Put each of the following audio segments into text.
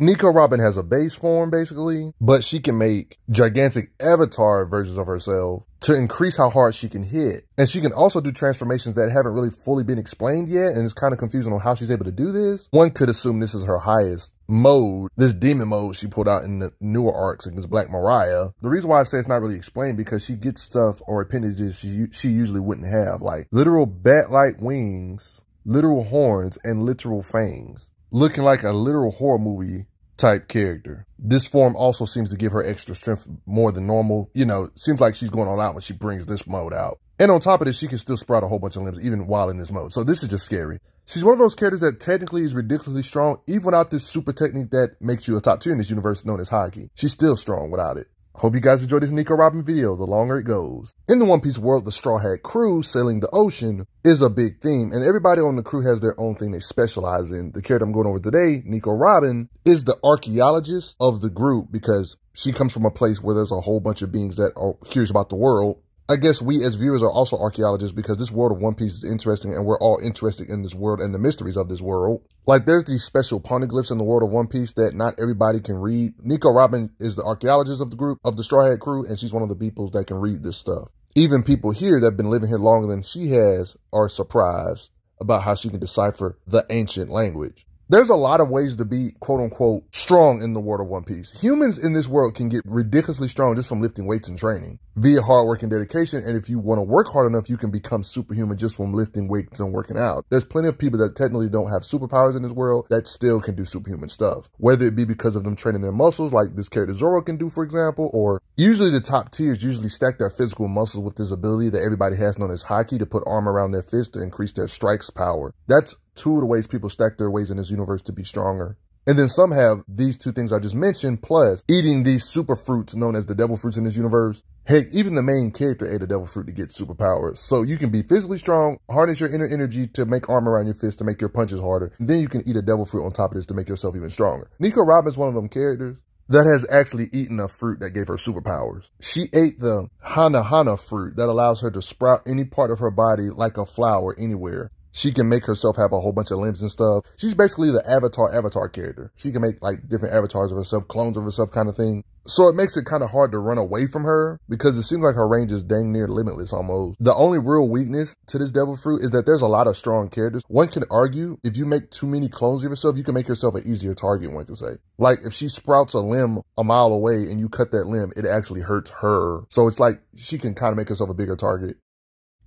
Nico Robin has a base form, basically, but she can make gigantic avatar versions of herself to increase how hard she can hit. And she can also do transformations that haven't really fully been explained yet, and it's kind of confusing on how she's able to do this. One could assume this is her highest mode, this demon mode she pulled out in the newer arcs against Black Mariah. The reason why I say it's not really explained, because she gets stuff or appendages she usually wouldn't have, like literal bat-like wings, literal horns, and literal fangs, looking like a literal horror movie type character. This form also seems to give her extra strength more than normal. You know, seems like she's going all out when she brings this mode out. And on top of this, she can still sprout a whole bunch of limbs even while in this mode. So this is just scary. She's one of those characters that technically is ridiculously strong, even without this super technique that makes you a top tier in this universe known as Haki. She's still strong without it. Hope you guys enjoyed this Nico Robin video, the longer it goes. In the One Piece world, the Straw Hat crew sailing the ocean is a big theme, and everybody on the crew has their own thing they specialize in. The character I'm going over today, Nico Robin, is the archaeologist of the group because she comes from a place where there's a whole bunch of beings that are curious about the world. I guess we as viewers are also archaeologists because this world of One Piece is interesting and we're all interested in this world and the mysteries of this world. Like there's these special poneglyphs in the world of One Piece that not everybody can read. Nico Robin is the archaeologist of the group, of the Straw Hat crew, and she's one of the people that can read this stuff. Even people here that have been living here longer than she has are surprised about how she can decipher the ancient language. There's a lot of ways to be, quote unquote, strong in the world of One Piece. Humans in this world can get ridiculously strong just from lifting weights and training via hard work and dedication. And if you want to work hard enough, you can become superhuman just from lifting weights and working out. There's plenty of people that technically don't have superpowers in this world that still can do superhuman stuff, whether it be because of them training their muscles like this character Zoro can do, for example, or usually the top tiers usually stack their physical muscles with this ability that everybody has known as Haki to put arm around their fist to increase their strikes power. That's two of the ways people stack their ways in this universe to be stronger. And then some have these two things I just mentioned, plus eating these super fruits known as the devil fruits in this universe. Heck, even the main character ate a devil fruit to get superpowers. So you can be physically strong, harness your inner energy to make arm around your fist to make your punches harder. And then you can eat a devil fruit on top of this to make yourself even stronger. Nico Robin is one of them characters that has actually eaten a fruit that gave her superpowers. She ate the Hana fruit that allows her to sprout any part of her body like a flower anywhere. She can make herself have a whole bunch of limbs and stuff. She's basically the avatar character. She can make like different avatars of herself, clones of herself kind of thing. So it makes it kind of hard to run away from her because it seems like her range is dang near limitless almost. The only real weakness to this devil fruit is that there's a lot of strong characters. One can argue if you make too many clones of yourself, you can make yourself an easier target, one can say. Like if she sprouts a limb a mile away and you cut that limb, it actually hurts her. So it's like she can kind of make herself a bigger target.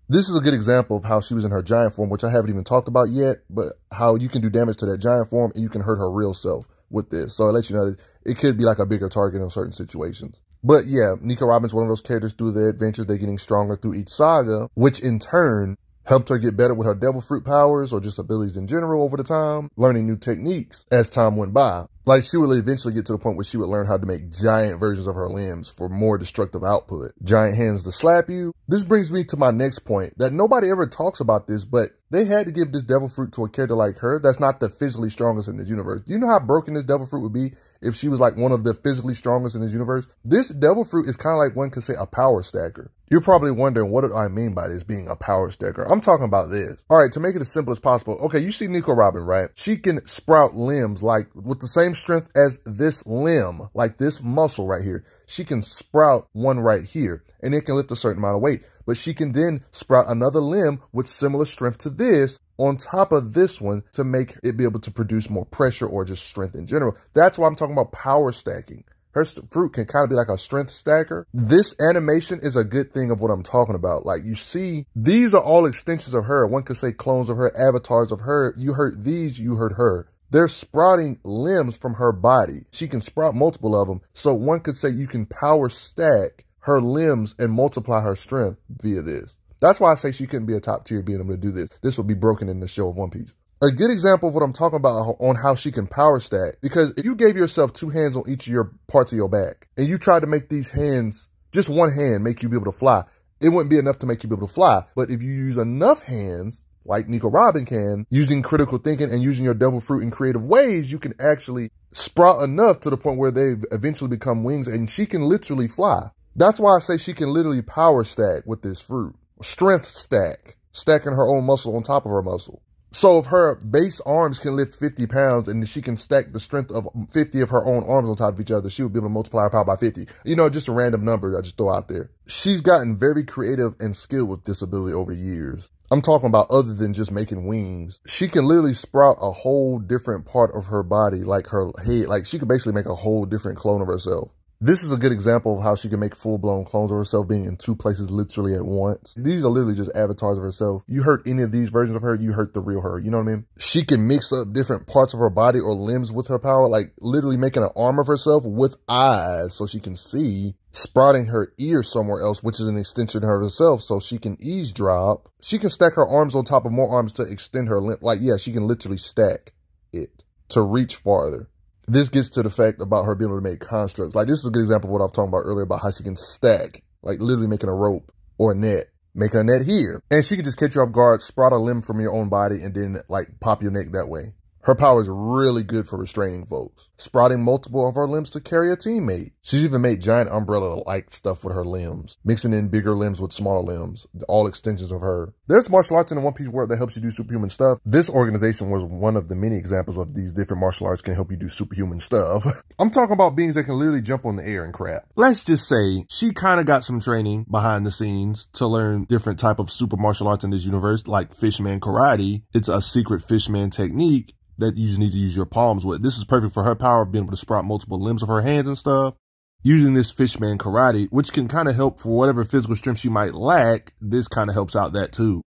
This is a good example of how she was in her giant form, which I haven't even talked about yet, but how you can do damage to that giant form and you can hurt her real self with this. So it lets you know that it could be like a bigger target in certain situations. But yeah, Nico Robin's one of those characters through their adventures. They're getting stronger through each saga, which in turn helped her get better with her devil fruit powers or just abilities in general over the time, learning new techniques as time went by. Like she would eventually get to the point where she would learn how to make giant versions of her limbs for more destructive output. Giant hands to slap you. This brings me to my next point that nobody ever talks about this, but they had to give this devil fruit to a character like her that's not the physically strongest in this universe. Do you know how broken this devil fruit would be if she was like one of the physically strongest in this universe? This devil fruit is kind of like one could say a power stacker. You're probably wondering, what do I mean by this being a power stacker? I'm talking about this. All right, to make it as simple as possible. Okay, you see Nico Robin, right? She can sprout limbs like with the same strength as this limb, like this muscle right here. She can sprout one right here and it can lift a certain amount of weight, but she can then sprout another limb with similar strength to this on top of this one to make it be able to produce more pressure or just strength in general. That's why I'm talking about power stacking. Her fruit can kind of be like a strength stacker. This animation is a good thing of what I'm talking about. Like you see, these are all extensions of her. One could say clones of her, avatars of her. You heard these, you heard her. They're sprouting limbs from her body. She can sprout multiple of them. So one could say you can power stack her limbs and multiply her strength via this. That's why I say she couldn't be a top tier being able to do this. This would be broken in the show of One Piece. A good example of what I'm talking about on how she can power stack, because if you gave yourself 2 hands on each of your parts of your back and you tried to make these hands, just one hand make you be able to fly, it wouldn't be enough to make you be able to fly. But if you use enough hands, like Nico Robin can, using critical thinking and using your devil fruit in creative ways, you can actually sprout enough to the point where they eventually become wings and she can literally fly. That's why I say she can literally power stack with this fruit. Strength stack, stacking her own muscle on top of her muscle. So if her base arms can lift 50 pounds and she can stack the strength of 50 of her own arms on top of each other, she would be able to multiply her power by 50. You know, just a random number I just throw out there. She's gotten very creative and skilled with this ability over years. I'm talking about other than just making wings. She can literally sprout a whole different part of her body, like her head. Like she could basically make a whole different clone of herself. This is a good example of how she can make full-blown clones of herself being in two places literally at once. These are literally just avatars of herself. You hurt any of these versions of her, you hurt the real her. You know what I mean? She can mix up different parts of her body or limbs with her power, like literally making an arm of herself with eyes so she can see, sprouting her ear somewhere else, which is an extension of herself so she can eavesdrop. She can stack her arms on top of more arms to extend her limb. Like, yeah, she can literally stack it to reach farther. This gets to the fact about her being able to make constructs. Like, this is a good example of what I was talking about earlier about how she can stack, like literally making a rope or a net, making a net here. And she can just catch you off guard, sprout a limb from your own body, and then like pop your neck that way. Her power is really good for restraining folks, sprouting multiple of her limbs to carry a teammate. She's even made giant umbrella-like stuff with her limbs, mixing in bigger limbs with smaller limbs, all extensions of her. There's martial arts in the One Piece world that helps you do superhuman stuff. This organization was one of the many examples of these different martial arts can help you do superhuman stuff. I'm talking about beings that can literally jump on the air and crap. Let's just say she kind of got some training behind the scenes to learn different type of super martial arts in this universe, like fishman karate. It's a secret fishman technique that you just need to use your palms with. This is perfect for her power of being able to sprout multiple limbs of her hands and stuff. Using this fishman karate, which can kind of help for whatever physical strength she might lack, this kind of helps out that too.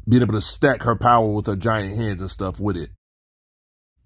Being able to stack her power with her giant hands and stuff with it.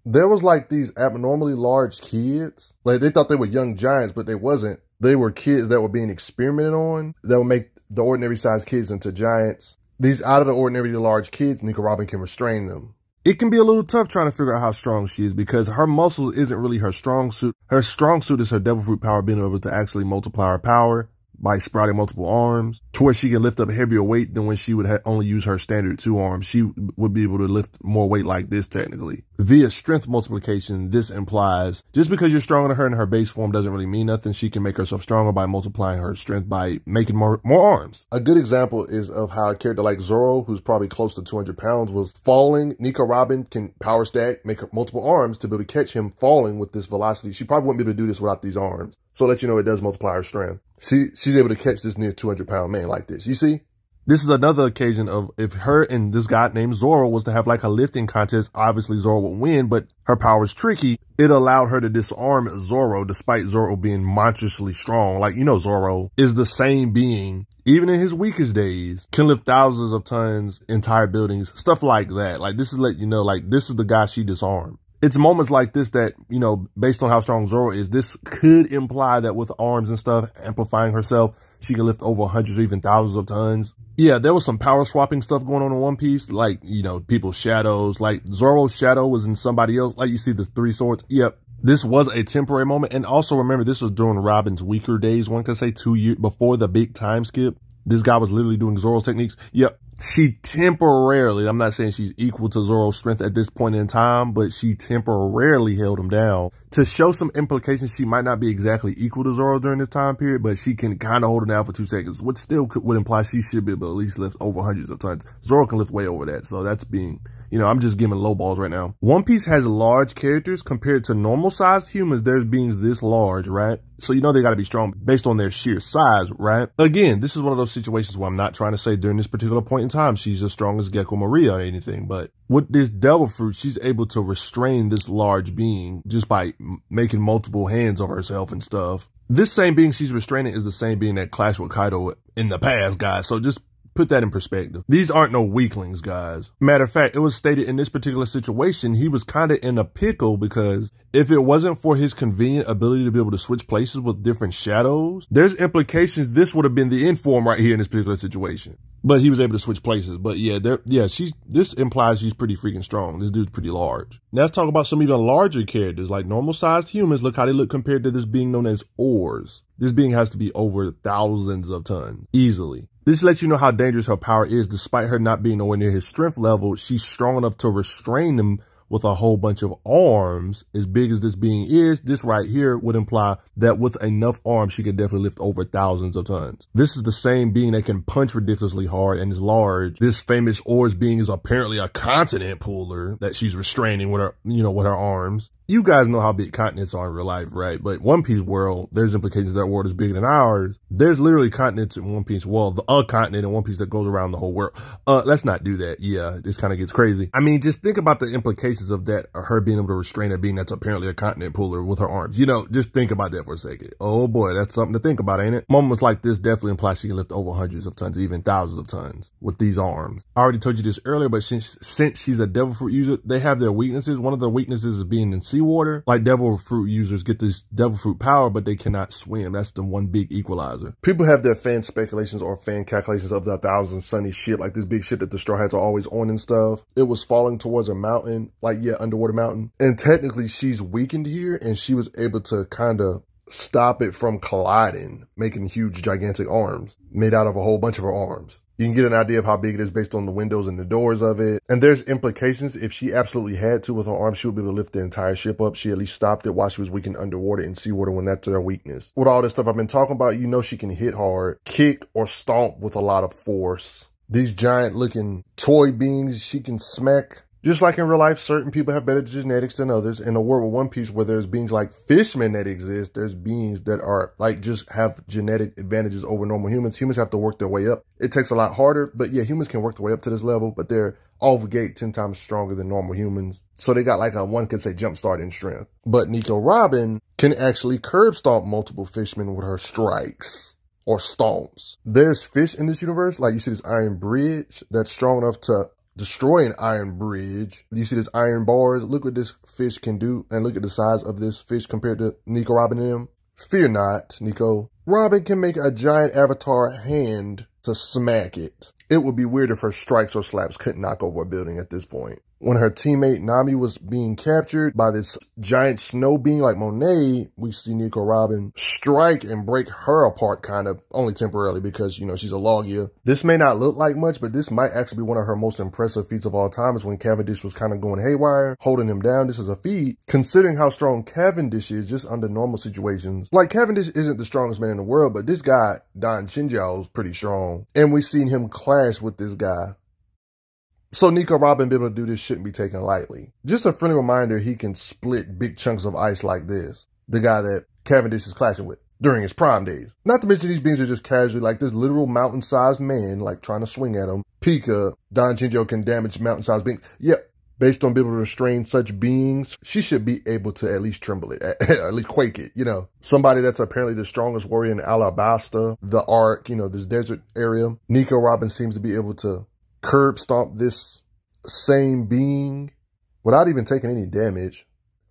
There was like these abnormally large kids. Like they thought they were young giants, but they wasn't. They were kids that were being experimented on that would make the ordinary sized kids into giants. These out of the ordinary large kids, Nico Robin can restrain them. It can be a little tough trying to figure out how strong she is because her muscles isn't really her strong suit. Her strong suit is her devil fruit power, being able to actually multiply her power by sprouting multiple arms to where she can lift up heavier weight than when she would only use her standard 2 arms. She would be able to lift more weight like this technically. Via strength multiplication, this implies just because you're stronger than her in her base form doesn't really mean nothing. She can make herself stronger by multiplying her strength by making more arms. A good example is of how a character like Zoro, who's probably close to 200 pounds, was falling. Nico Robin can power stack, make multiple arms to be able to catch him falling with this velocity. She probably wouldn't be able to do this without these arms. So I'll let you know it does multiply her strength. She's able to catch this near 200-pound man like this. You see? This is another occasion of if her and this guy named Zoro was to have like a lifting contest, obviously Zoro would win, but her power is tricky. It allowed her to disarm Zoro despite Zoro being monstrously strong. Like, you know, Zoro is the same being, even in his weakest days, can lift thousands of tons, entire buildings, stuff like that. Like, this is let you know, like, this is the guy she disarmed. It's moments like this that, you know, based on how strong Zoro is, this could imply that with arms and stuff, amplifying herself, she can lift over hundreds or even thousands of tons. Yeah, there was some power swapping stuff going on in One Piece, like, you know, people's shadows, like Zoro's shadow was in somebody else, like you see the 3 swords. Yep. This was a temporary moment. And also remember, this was during Robin's weaker days. One could say 2 years before the big time skip. This guy was literally doing Zoro's techniques. Yep. She temporarily, I'm not saying she's equal to Zoro's strength at this point in time, but she temporarily held him down to show some implications. She might not be exactly equal to Zoro during this time period, but she can kind of hold him down for 2 seconds, which still would imply she should be able to at least lift over hundreds of tons. Zoro can lift way over that. So that's being, you know, I'm just giving low balls right now. One Piece has large characters compared to normal sized humans. There's beings this large, right? So you know they got to be strong based on their sheer size, right? Again, this is one of those situations where I'm not trying to say during this particular point in time she's as strong as Gecko Maria or anything, but with this devil fruit, she's able to restrain this large being just by making multiple hands of herself and stuff. This same being she's restraining is the same being that clashed with Kaido in the past, guys. So just put that in perspective. These aren't no weaklings, guys. Matter of fact, it was stated in this particular situation, he was kind of in a pickle because if it wasn't for his convenient ability to be able to switch places with different shadows, there's implications this would have been the end for him right here in this particular situation. But he was able to switch places. But yeah, this implies she's pretty freaking strong. This dude's pretty large. Now let's talk about some even larger characters like normal sized humans. Look how they look compared to this being known as Ors. This being has to be over thousands of tons easily. This lets you know how dangerous her power is. Despite her not being nowhere near his strength level, she's strong enough to restrain him with a whole bunch of arms, as big as this being is, this right here would imply that with enough arms, she could definitely lift over thousands of tons. This is the same being that can punch ridiculously hard and is large. This famous Oars being is apparently a continent puller that she's restraining with her, with her arms. You guys know how big continents are in real life, right? But One Piece world, there's implications that world is bigger than ours. There's literally continents in One Piece. Well, a continent in One Piece that goes around the whole world. Let's not do that. Yeah, this kind of gets crazy. I mean, just think about the implications of that, her being able to restrain a being that's apparently a continent puller with her arms. Just think about that for a second. Oh boy, that's something to think about, ain't it? Moments like this definitely imply she can lift over hundreds of tons, even thousands of tons with these arms. I already told you this earlier, but since she's a devil fruit user, they have their weaknesses. One of the weaknesses is being in seawater. Like devil fruit users get this devil fruit power, but they cannot swim. That's the one big equalizer. People have their fan speculations or fan calculations of the 1,000 Sunny ship, like this big ship that the Straw Hats are always on and stuff. It was falling towards a mountain, underwater mountain. And technically she's weakened here, and she was able to kind of stop it from colliding, making huge, gigantic arms made out of a whole bunch of her arms. You can get an idea of how big it is based on the windows and the doors of it. And there's implications. If she absolutely had to with her arms, she would be able to lift the entire ship up. She at least stopped it while she was weakened underwater in seawater when that's her weakness. With all this stuff I've been talking about, she can hit hard, kick, or stomp with a lot of force. These giant looking toy beings she can smack. Just like in real life, certain people have better genetics than others. In a world with One Piece where there's beings like fishmen that exist, there's beings that are just have genetic advantages over normal humans. Humans have to work their way up. It takes a lot harder, but yeah, humans can work their way up to this level, but they're off the gate 10 times stronger than normal humans. So they got one could say jump start in strength. But Nico Robin can actually curb stomp multiple fishmen with her strikes or stomps. There's fish in this universe, like you see this iron bridge that's strong enough to destroy an iron bridge. You see this iron bars. Look what this fish can do, and look at the size of this fish compared to Nico, Robin, and them. Fear not, Nico. Robin can make a giant avatar hand to smack it. It would be weird if her strikes or slaps couldn't knock over a building at this point. When her teammate Nami was being captured by this giant snow being like Monet, we see Nico Robin strike and break her apart, kind of, only temporarily because, she's a Logia. This may not look like much, but this might actually be one of her most impressive feats of all time, is when Cavendish was kind of going haywire, holding him down. This is a feat, considering how strong Cavendish is just under normal situations. Like, Cavendish isn't the strongest man in the world, but this guy, Don Chinjiao, is pretty strong. And we've seen him clash with this guy. So Nico Robin being able to do this shouldn't be taken lightly. Just a friendly reminder, he can split big chunks of ice like this. The guy that Cavendish is clashing with during his prime days. Not to mention these beings are just casually like this literal mountain-sized man, trying to swing at him. Pika, Don Chinjo can damage mountain-sized beings. Yep. Based on being able to restrain such beings, she should be able to at least tremble it, at least quake it, Somebody that's apparently the strongest warrior in Alabasta, the Ark, this desert area. Nico Robin seems to be able to curb stomp this same being without even taking any damage.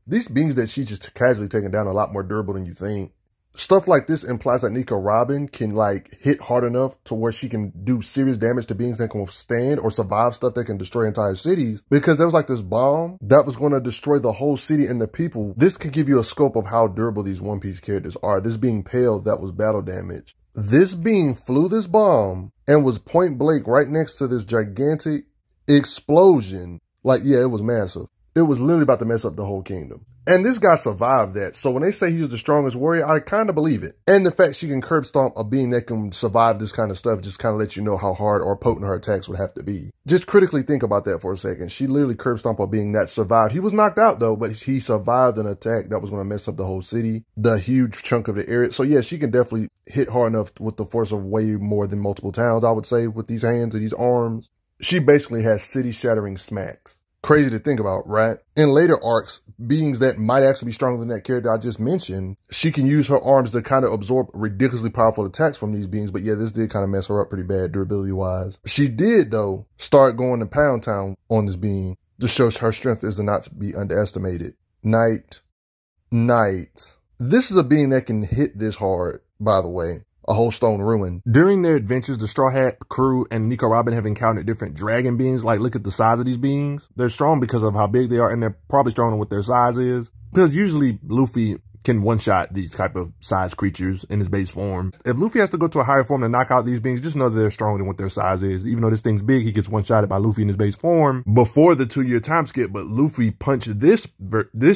These beings that she's just casually taking down are a lot more durable than you think. Stuff like this implies that Nico Robin can hit hard enough to where she can do serious damage to beings that can withstand or survive stuff that can destroy entire cities. Because there was this bomb that was going to destroy the whole city and the people. This can give you a scope of how durable these One Piece characters are. This being Pale, that was battle damage. This being flew this bomb and was point blank right next to this gigantic explosion. It was massive. It was literally about to mess up the whole kingdom. And this guy survived that. So when they say he was the strongest warrior, I kind of believe it. And the fact she can curb stomp a being that can survive this kind of stuff just kind of lets you know how hard or potent her attacks would have to be. Just critically think about that for a second. She literally curb stomped a being that survived. He was knocked out though, but he survived an attack that was going to mess up the whole city, the huge chunk of the area. So yeah, she can definitely hit hard enough with the force of way more than multiple towns, I would say, with these hands and these arms. She basically has city-shattering smacks. Crazy to think about, right? In later arcs, beings that might actually be stronger than that character I just mentioned, she can use her arms to kind of absorb ridiculously powerful attacks from these beings. But yeah, this did kind of mess her up pretty bad durability-wise. She did, though, start going to Pound Town on this being. Just shows her strength is not to be underestimated. Night. This is a being that can hit this hard, by the way. A whole stone ruin. During their adventures, the Straw Hat crew and Nico Robin have encountered different dragon beings. Look at the size of these beings. They're strong because of how big they are, and they're probably stronger than what their size is. Because usually Luffy can one-shot these type of size creatures in his base form. If Luffy has to go to a higher form to knock out these beings, just know that they're stronger than what their size is. Even though this thing's big, he gets one-shotted by Luffy in his base form before the 2-year time skip, but Luffy punched this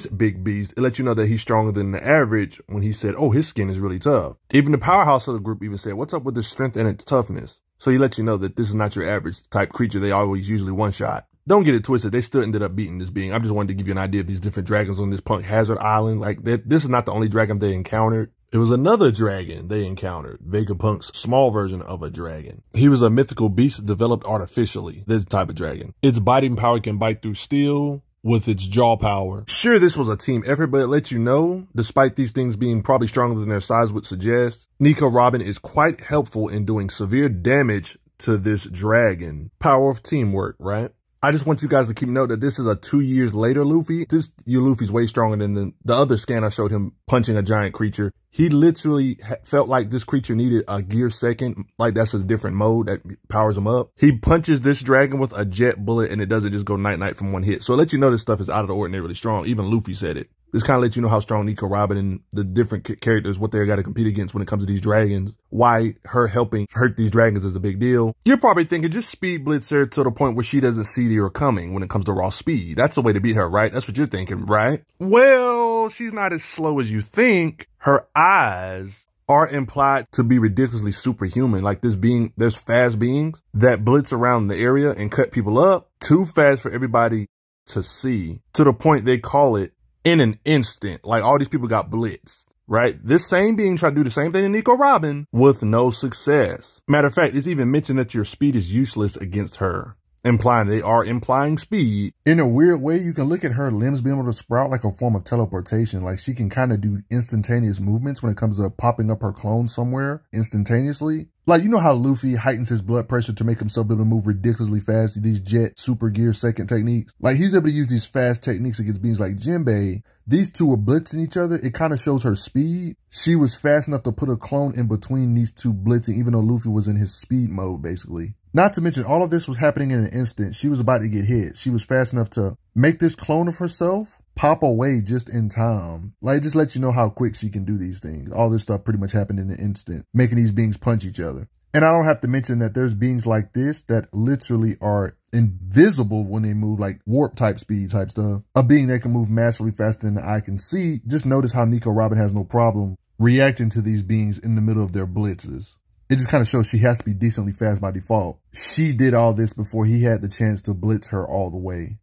big beast. It lets you know that he's stronger than the average when he said, oh, his skin is really tough. Even the powerhouse of the group even said, what's up with the strength and its toughness? So he lets you know that this is not your average type creature. They always usually one-shot. Don't get it twisted. They still ended up beating this being. I just wanted to give you an idea of these different dragons on this Punk Hazard Island. Like, this is not the only dragon they encountered. It was another dragon they encountered, Vegapunk's small version of a dragon. He was a mythical beast developed artificially, this type of dragon. Its biting power can bite through steel with its jaw power. Sure, this was a team effort, but it lets you know, despite these things being probably stronger than their size would suggest, Nico Robin is quite helpful in doing severe damage to this dragon. Power of teamwork, right? I just want you guys to keep note that this is a 2 years later Luffy. Luffy's way stronger than the other scan I showed him punching a giant creature. He literally felt like this creature needed a gear second. Like that's a different mode that powers him up. He punches this dragon with a jet bullet and it doesn't just go night-night from one hit. So it lets you know this stuff is out of the ordinary strong. Even Luffy said it. This kind of lets you know how strong Nico Robin and the different characters, what they got to compete against when it comes to these dragons. Why her helping hurt these dragons is a big deal. You're probably thinking just speed blitz her to the point where she doesn't see her coming when it comes to raw speed. That's the way to beat her, right? That's what you're thinking, right? Well, she's not as slow as you think. Her eyes are implied to be ridiculously superhuman. Like there's fast beings that blitz around the area and cut people up too fast for everybody to see, to the point they call it in an instant. Like all these people got blitzed, right? This same being tried to do the same thing to Nico Robin with no success. Matter of fact, it's even mentioned that your speed is useless against her, implying they are implying speed. In a weird way, you can look at her limbs being able to sprout like a form of teleportation. Like she can kind of do instantaneous movements when it comes to popping up her clone somewhere instantaneously. Like, you know how Luffy heightens his blood pressure to make himself able to move ridiculously fast, these jet super gear second techniques. Like, he's able to use these fast techniques against beings like Jinbei. These two were blitzing each other. It kind of shows her speed. She was fast enough to put a clone in between these two blitzing, even though Luffy was in his speed mode, basically. Not to mention, all of this was happening in an instant. She was about to get hit. She was fast enough to make this clone of herself pop away just in time. Like, it just lets you know how quick she can do these things. All this stuff pretty much happened in an instant, making these beings punch each other. And I don't have to mention that there's beings like this that literally are invisible when they move, like warp type speed type stuff. A being that can move massively faster than the eye can see. Just notice how Nico Robin has no problem reacting to these beings in the middle of their blitzes. It just kind of shows she has to be decently fast by default. She did all this before he had the chance to blitz her all the way.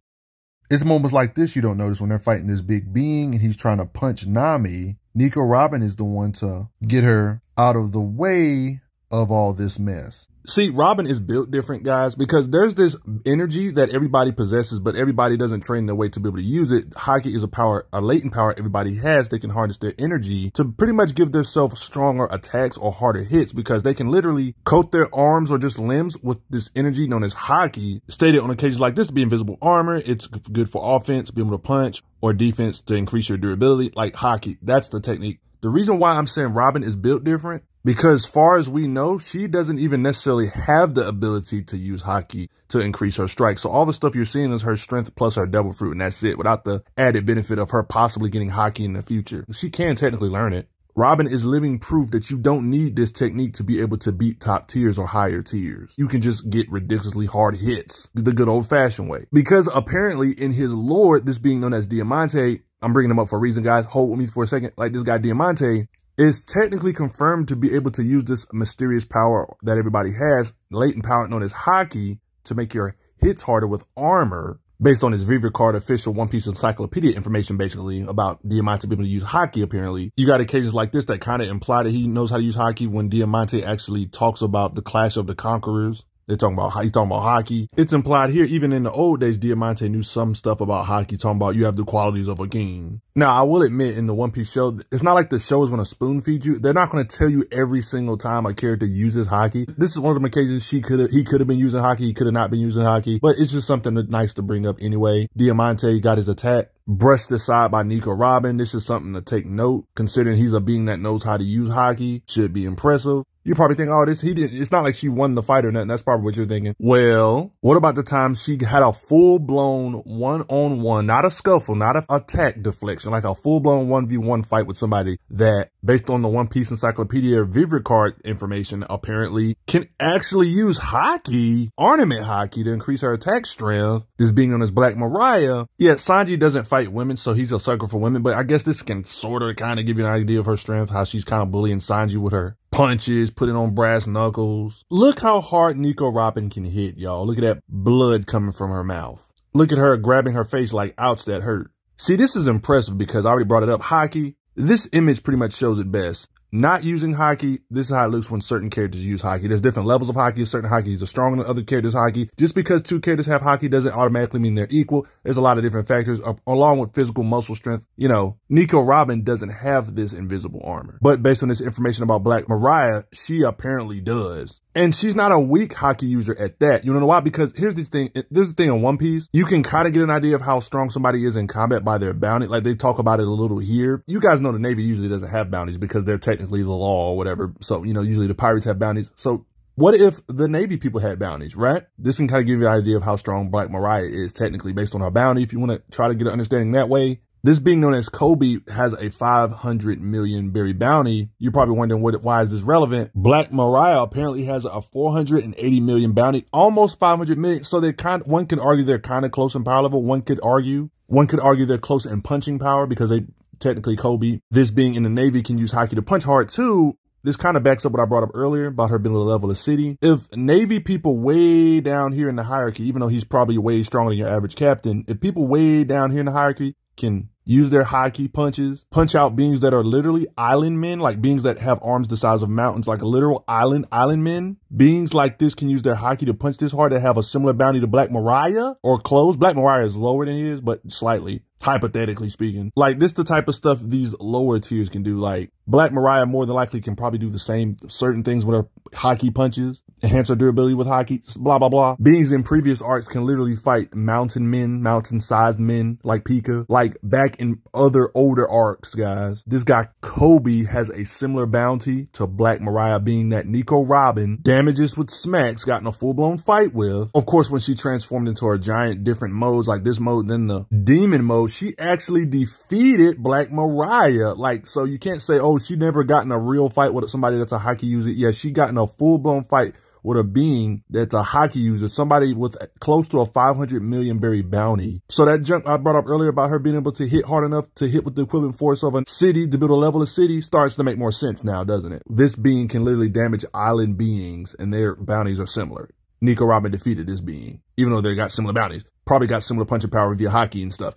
It's moments like this you don't notice when they're fighting this big being and he's trying to punch Nami. Nico Robin is the one to get her out of the way of all this mess. See, Robin is built different, guys, because there's this energy that everybody possesses, but everybody doesn't train their way to be able to use it. Haki is a latent power everybody has. They can harness their energy to pretty much give themselves stronger attacks or harder hits, because they can literally coat their arms or just limbs with this energy known as Haki. Stated on occasions like this to be invisible armor. It's good for offense, be able to punch, or defense to increase your durability. Like Haki, that's the technique. The reason why I'm saying Robin is built different, because as far as we know, she doesn't even necessarily have the ability to use Haki to increase her strike. So all the stuff you're seeing is her strength plus her devil fruit, and that's it, without the added benefit of her possibly getting Haki in the future. She can technically learn it. Robin is living proof that you don't need this technique to be able to beat top tiers or higher tiers. You can just get ridiculously hard hits the good old fashioned way. Because apparently in his lore, this being known as Diamante, I'm bringing him up for a reason, guys. Hold with me for a second. Like, this guy Diamante is technically confirmed to be able to use this mysterious power that everybody has, latent power known as Haki, to make your hits harder with armor, based on his Viva Card official One Piece encyclopedia information, basically, about Diamante being able to use Haki, apparently. You got occasions like this that kind of imply that he knows how to use Haki when Diamante actually talks about the Clash of the Conquerors. He's talking about Haki. It's implied here, even in the old days, Diamante knew some stuff about Haki, talking about you have the qualities of a king. Now, I will admit, in the One Piece show, it's not like the show is going to spoon feed you. They're not going to tell you every single time a character uses Haki. This is one of them occasions he could have been using Haki, he could have not been using Haki, but it's just something nice to bring up anyway. Diamante got his attack brushed aside by Nico Robin. This is something to take note, considering he's a being that knows how to use Haki. Should be impressive. You're probably thinking, oh, it's not like she won the fight or nothing. That's probably what you're thinking. Well, what about the time she had a full-blown one-on-one, not a scuffle, not an attack deflection, like a full-blown 1v1 fight with somebody that, based on the One Piece Encyclopedia Vivre card information, apparently can actually use haki, ornament haki, to increase her attack strength. This being known as Black Mariah. Yeah, Sanji doesn't fight women, so he's a sucker for women, but I guess this can sort of kind of give you an idea of her strength, how she's kind of bullying Sanji with her punches, putting on brass knuckles. Look how hard Nico Robin can hit, y'all. Look at that blood coming from her mouth. Look at her grabbing her face like, ouch, that hurt. See, this is impressive because I already brought it up. Haki, this image pretty much shows it best. Not using haki, this is how it looks when certain characters use haki. There's different levels of haki. Certain hakis are stronger than other characters' haki. Just because two characters have haki doesn't automatically mean they're equal. There's a lot of different factors along with physical muscle strength. You know, Nico Robin doesn't have this invisible armor. But based on this information about Black Mariah, she apparently does. And she's not a weak haki user at that. You know why? Because here's the thing. There's the thing in One Piece. You can kind of get an idea of how strong somebody is in combat by their bounty. Like they talk about it a little here. You guys know the Navy usually doesn't have bounties because they're technically the law or whatever. So, you know, usually the pirates have bounties. So what if the Navy people had bounties, right? This can kind of give you an idea of how strong Black Mariah is technically based on her bounty. If you want to try to get an understanding that way. This being known as Kobe has a 500 million berry bounty. You're probably wondering why is this relevant? Black Mariah apparently has a 480 million bounty, almost 500 million. So one could argue they're kind of close in power level. One could argue they're close in punching power because they technically Kobe, this being in the Navy, can use haki to punch hard too. This kind of backs up what I brought up earlier about her being able to level a city. If Navy people way down here in the hierarchy, even though he's probably way stronger than your average captain, if people way down here in the hierarchy can use their haki punches, punch out beings that are literally island men, like beings that have arms the size of mountains, like a literal island men. Beings like this can use their haki to punch this hard that have a similar bounty to Black Mariah or close. Black Mariah is lower than he is, but slightly, hypothetically speaking. Like this the type of stuff these lower tiers can do. Like Black Mariah more than likely can probably do the same certain things with her haki punches, enhance her durability with haki, blah, blah, blah. Beings in previous arcs can literally fight mountain men, mountain-sized men like Pika. Like back in other older arcs, guys. This guy Kobe has a similar bounty to Black Mariah, being that Nico Robin damages with smacks got in a full-blown fight with. Of course, when she transformed into her giant different modes, like this mode, then the demon mode, she actually defeated Black Mariah. Like, so you can't say, oh, she never got in a real fight with somebody that's a haki user. Yeah, she got in a full-blown fight with a being that's a haki user, somebody with close to a 500 million berry bounty. So that junk I brought up earlier about her being able to hit hard enough to hit with the equivalent force of a city to build a level of city starts to make more sense now, doesn't it? This being can literally damage island beings and their bounties are similar. Nico Robin defeated this being, even though they got similar bounties. Probably got similar punching power via haki and stuff.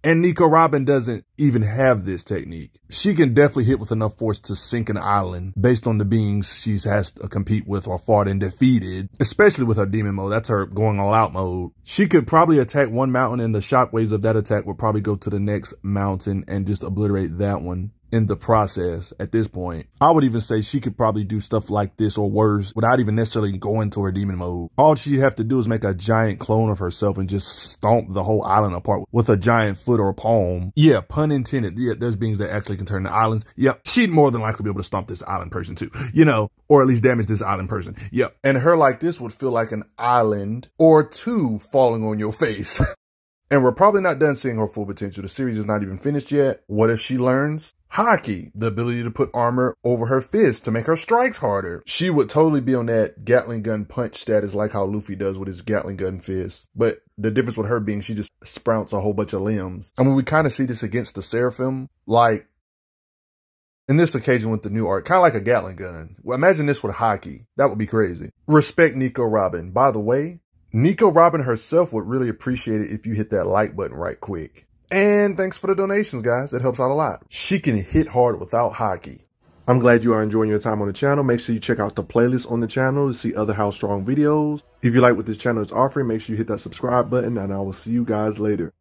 And Nico Robin doesn't even have this technique. She can definitely hit with enough force to sink an island based on the beings she has to compete with or fought and defeated, especially with her demon mode. That's her going all out mode. She could probably attack one mountain and the shockwaves of that attack would probably go to the next mountain and just obliterate that one in the process. At this point, I would even say she could probably do stuff like this or worse without even necessarily going to her demon mode. All she'd have to do is make a giant clone of herself and just stomp the whole island apart with a giant foot or palm. Yeah, pun intended. Yeah, there's beings that actually can turn into islands. Yep, she'd more than likely be able to stomp this island person too, you know, or at least damage this island person. Yep, and her like this would feel like an island or two falling on your face. And we're probably not done seeing her full potential. The series is not even finished yet. What if she learns haki, the ability to put armor over her fist to make her strikes harder? She would totally be on that Gatling gun punch status like how Luffy does with his Gatling gun fist. But the difference with her being she just sprouts a whole bunch of limbs. I mean, we kind of see this against the Seraphim. Like, in this occasion with the new art, kind of like a Gatling gun. Well, imagine this with haki. That would be crazy. Respect Nico Robin. By the way, Nico Robin herself would really appreciate it if you hit that like button right quick. And thanks for the donations, guys. It helps out a lot. She can hit hard without haki. I'm glad you are enjoying your time on the channel. Make sure you check out the playlist on the channel to see other How Strong videos. If you like what this channel is offering, make sure you hit that subscribe button, and I will see you guys later.